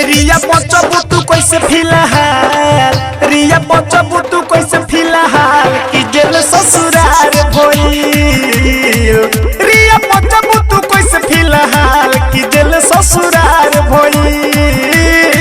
रिया बचबू तू कैसे फिलहाल रिया बचबू तू कैसे फिलहाल कि जेल ससुराल भइल रिया बचबू तू कैसे फिलहाल कि जेल ससुराल भइल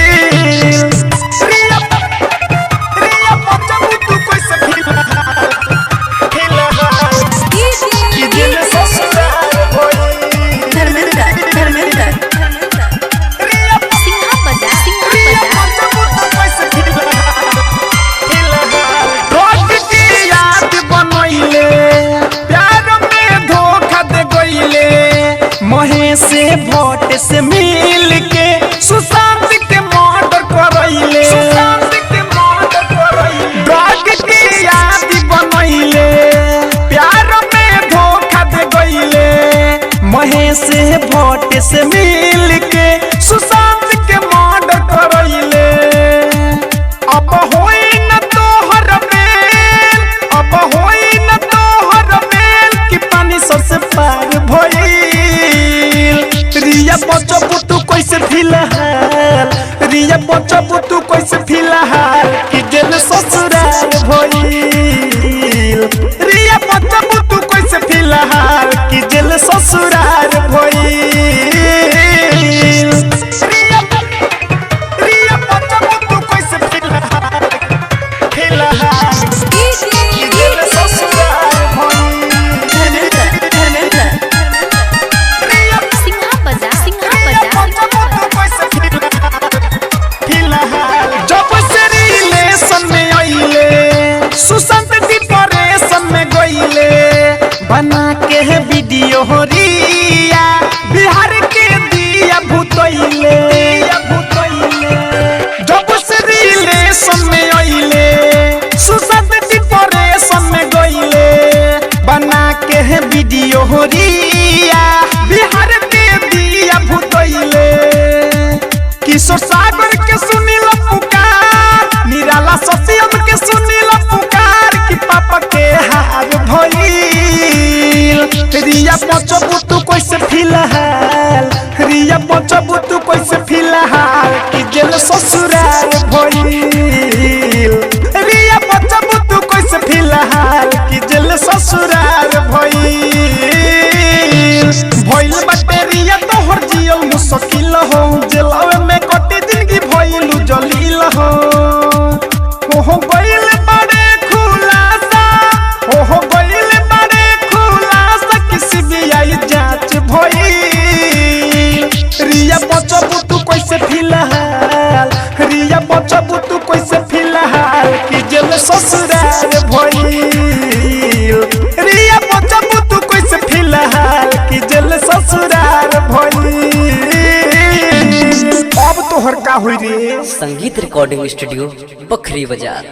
से वोट से मिल के सुशांत के मर्डर करैले ड्रग के याद बनैले प्यार में धोखा दे गईले महेश से वोट से मिल के सुशांत के मर्डर करैले अब होई न तोहर मेल अब होई न तोहर मेल कि पानी सबसे पार भइल रिया बचबू तू कैसे फिलहाल रिया बचबू तू कैसे फिलहाल कि जेल ससुराल भइल रिया बचबू तू कैसे फिलहाल कि जेल ससुराल भइल रिया बचबू तू कैसे फिलहाल कि जेल ससुराल सुशांत डिप्रेशन में गईले बना के है वीडियो रिया बिहार के दिया भूतैले जब से रिलेशन में आइले सुशांत डिप्रेशन में गईले बना के है वीडियो रिया बिहार के दिया भूतैले किशोर सागर के सुनील पुकार निराला ससियम के सुनील पुकार कि पापा के हार भइल रिया बचबू तू कैसे फिलहाल रिया बचबू तू कैसे फिलहाल कि जेल ससुराल भइल रिया बचबू तू कैसे फिलहाल कि जेल ससुराल भइल बाटे रिया तोहर जियल मुश्किल हो जेलवे में कटी जिंदगी भइलू जलील हो गइल बड़े खुलासा हो गइल बड़े खुलासा किसी भी आई जांच भइल रिया बचबू तू कैसे फिलहाल रिया बचबू तू कैसे फिलहाल कि जेल ससुराल भइल रिया बचबू तू कैसे फिलहाल कि जेल ससुराल भइल अब तोहर का होई रे। संगीत रिकॉर्डिंग स्टूडियो बखरी बाजार।